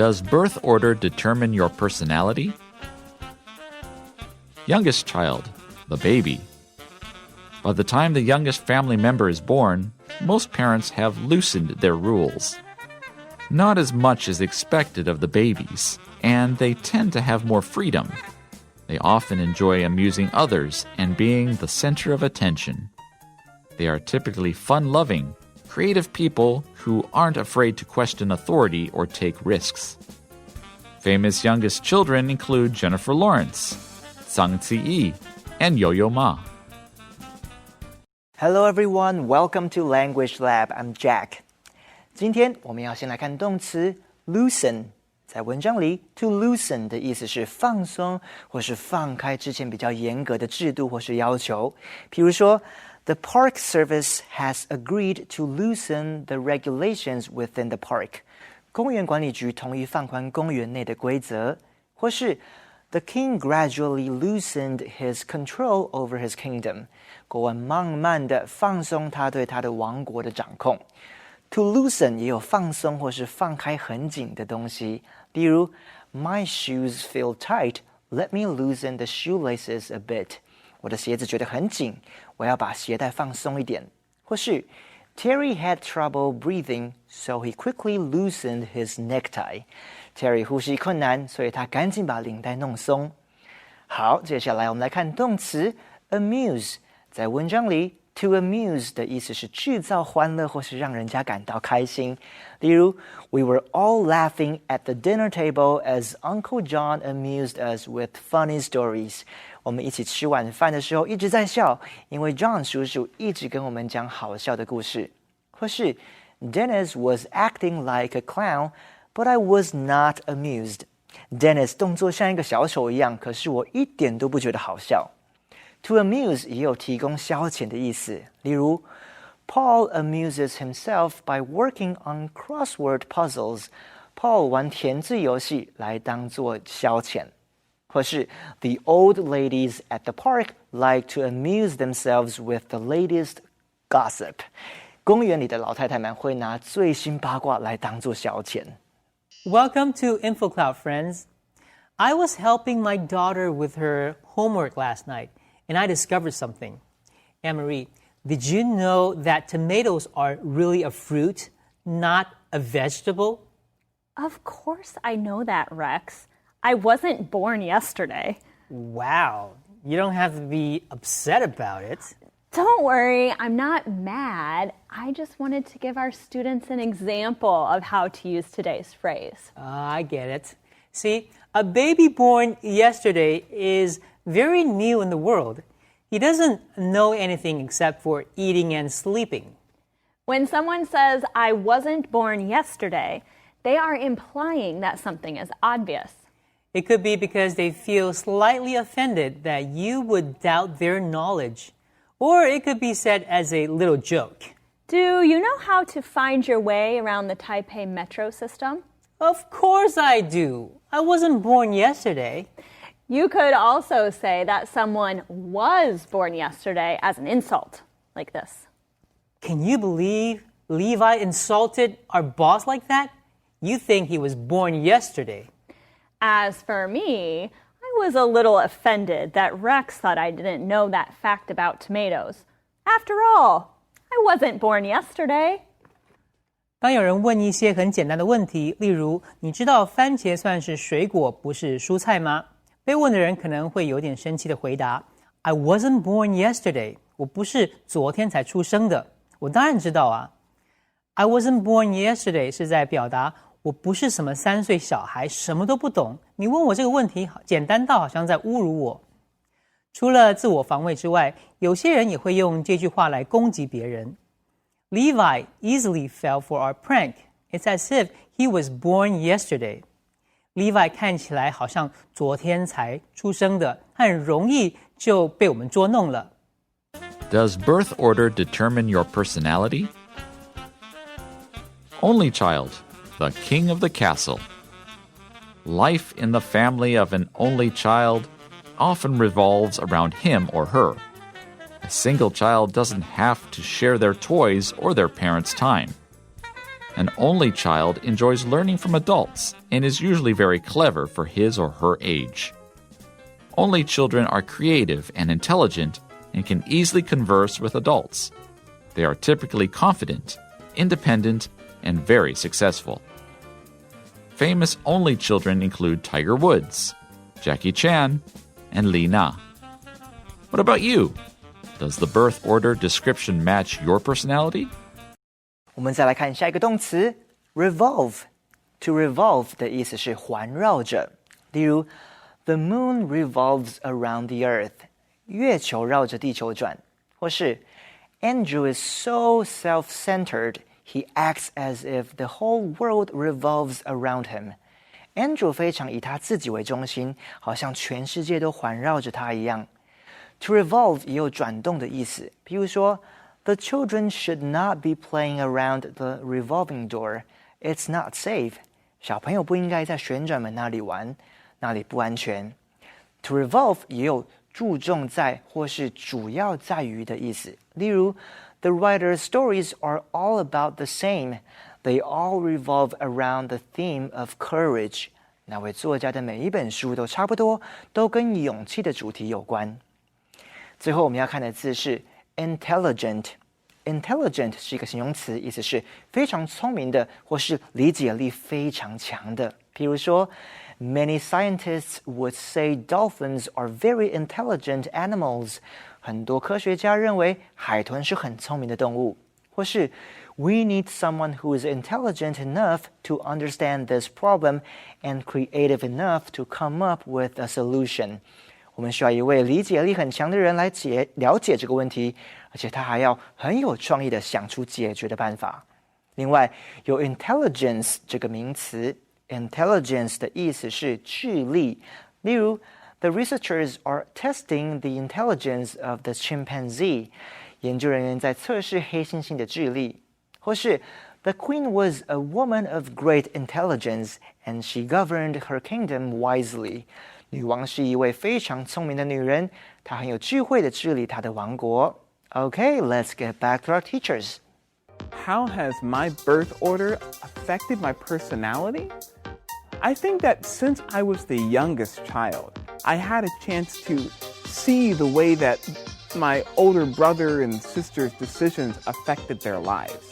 Does birth order determine your personality? Youngest child, the baby. By the time the youngest family member is born, most parents have loosened their rules. Not as much is expected of the babies, and they tend to have more freedom. They often enjoy amusing others and being the center of attention. They are typically fun-loving, creative people who aren't afraid to question authority or take risks. Famous youngest children include Jennifer Lawrence, Zhang Ziyi, and Yo-Yo Ma. Hello everyone, welcome to Language Lab. I'm Jack. 今天我们要先来看动词 loosen。在文章里 to loosen 的意思是放松或是放开之前比较严格的制度或是要求。譬如说 The Park Service has agreed to loosen the regulations within the park. 公园管理局同意放宽公园内的规则。或是 The king gradually loosened his control over his kingdom. 国王慢慢地放松他对他的王国的掌控。To loosen 也有放松或是放开很紧的东西，例如 My shoes feel tight, let me loosen the shoelaces a bit. 我的鞋子觉得很紧，我要把鞋带放松一点。或是 Terry had trouble breathing, so he quickly loosened his necktie. Terry 呼吸困难，所以他赶紧把领带弄松。好，接下来我们来看动词 amuse。在文章里To amuse 的意思是制造欢乐或是让人家感到开心。例如 We were all laughing at the dinner table as Uncle John amused us with funny stories. 我们一起吃晚饭的时候一直在笑，因为 John 叔叔一直跟我们讲好笑的故事。或是 Dennis was acting like a clown, but I was not amused. Dennis 动作像一个小丑一样，可是我一点都不觉得好笑。To amuse 也有提供消遣的意思，例如 Paul amuses himself by working on crossword puzzles. Paul 玩填字游戏来当作消遣。或是 The old ladies at the park like to amuse themselves with the latest gossip. 公园里的老太太们会拿最新八卦来当作消遣。Welcome to InfoCloud, friends. I was helping my daughter with her homework last night.And I discovered something. Anne-Marie, did you know that tomatoes are really a fruit, not a vegetable? Of course I know that, Rex. I wasn't born yesterday. Wow. You don't have to be upset about it. Don't worry, I'm not mad. I just wanted to give our students an example of how to use today's phrase. I get it. See, a baby born yesterday is very new in the world. He doesn't know anything except for eating and sleeping. When someone says, I wasn't born yesterday, they are implying that something is obvious. It could be because they feel slightly offended that you would doubt their knowledge. Or it could be said as a little joke. Do you know how to find your way around the Taipei metro system? Of course I do. I wasn't born yesterday. You could also say that someone was born yesterday as an insult, like this. Can you believe Levi insulted our boss like that? You think he was born yesterday. As for me, I was a little offended that Rex thought I didn't know that fact about tomatoes. After all, I wasn't born yesterday. 当有人问一些很简单的问题，例如你知道番茄算是水果不是蔬菜吗？被问的人可能会有点生气的回答 I wasn't born yesterday. 我不是昨天才出生的。我当然知道啊。I wasn't born yesterday 是在表达我不是什么3岁小孩，什么都不懂。你问我这个问题，简单到好像在侮辱我。除了自我防卫之外，有些人也会用这句话来攻击别人。Levi easily fell for our prank. It's as if he was born yesterday.Levi 看起来好像昨天才出生的，很容易就被我们捉弄了。Does birth order determine your personality? Only child, the king of the castle. Life in the family of an only child often revolves around him or her. A single child doesn't have to share their toys or their parents' time. An only child enjoys learning from adults and is usually very clever for his or her age. Only children are creative and intelligent and can easily converse with adults. They are typically confident, independent, and very successful. Famous only children include Tiger Woods, Jackie Chan, and Li Na. What about you? Does the birth order description match your personality? 我们再来看下一个动词 revolve。To revolve 的意思是环绕着，例如 The moon revolves around the earth， 月球绕着地球转，或是 Andrew is so self-centered, he acts as if the whole world revolves around him. Andrew 非常以他自己为中心，好像全世界都环绕着他一样。To revolve 也有转动的意思，譬如说 The children should not be playing around the revolving door. It's not safe. 小朋友不应该在旋转门那里玩，那里不安全。To revolve 也有注重在或是主要在于的意思，例如 The writer's stories are all about the same. They all revolve around the theme of courage. 那位作家的每一本书都差不多，都跟勇气的主题有关。最后我们要看的字是 intelligent。Intelligent 是一个形容词，意思是非常聪明的，或是理解力非常强的。譬如说 Many scientists would say dolphins are very intelligent animals. 很多科学家认为海豚是很聪明的动物。或是 We need someone who is intelligent enough to understand this problem and creative enough to come up with a solution. 我们需要一位理解力很强的人来了解这个问题，而且他还要很有创意的想出解决的办法。另外，有 intelligence 这个名词 ，intelligence 的意思是智力。例如 The researchers are testing the intelligence of the chimpanzee. 研究人员在测试黑猩猩的智力。或是 The queen was a woman of great intelligence, and she governed her kingdom wisely. 女王是一位非常聪明的女人，她很有智慧地治理她的王国。Okay, let's get back to our teachers. How has my birth order affected my personality? I think that since I was the youngest child, I had a chance to see the way that my older brother and sister's decisions affected their lives.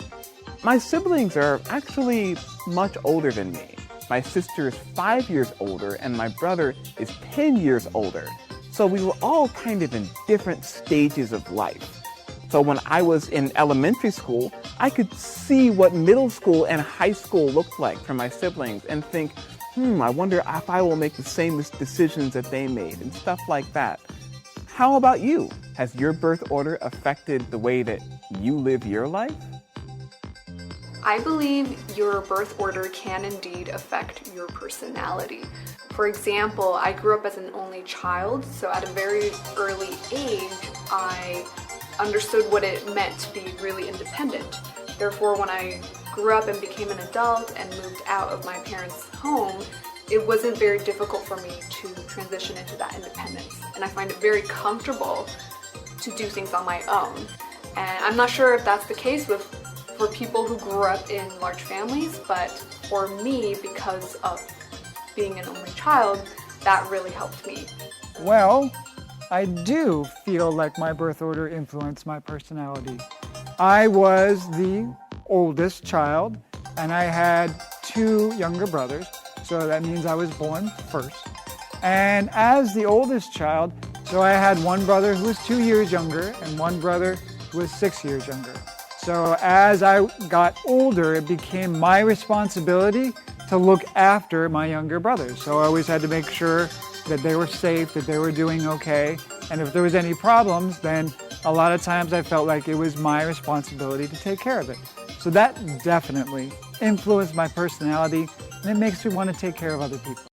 My siblings are actually much older than me. My sister is 5 years older and my brother is 10 years older. So we were all kind of in different stages of life. So when I was in elementary school, I could see what middle school and high school looked like for my siblings and think, I wonder if I will make the same decisions that they made and stuff like that. How about you? Has your birth order affected the way that you live your life? I believe your birth order can indeed affect your personality. For example, I grew up as an only child, so at a very early age, I understood what it meant to be really independent. Therefore, when I grew up and became an adult and moved out of my parents' home, it wasn't very difficult for me to transition into that independence. And I find it very comfortable to do things on my own. And I'm not sure if that's the case for people who grew up in large families, but for me, because of being an only child, that really helped me. Well, I do feel like my birth order influenced my personality. I was the oldest child, and I had 2 younger brothers, so that means I was born first. And as the oldest child, so I had one brother who was 2 years younger and one brother who was 6 years younger. So as I got older, it became my responsibility to look after my younger brothers. So I always had to make sure that they were safe, that they were doing okay. And if there was any problems, then a lot of times I felt like it was my responsibility to take care of it. So that definitely influenced my personality, and it makes me want to take care of other people.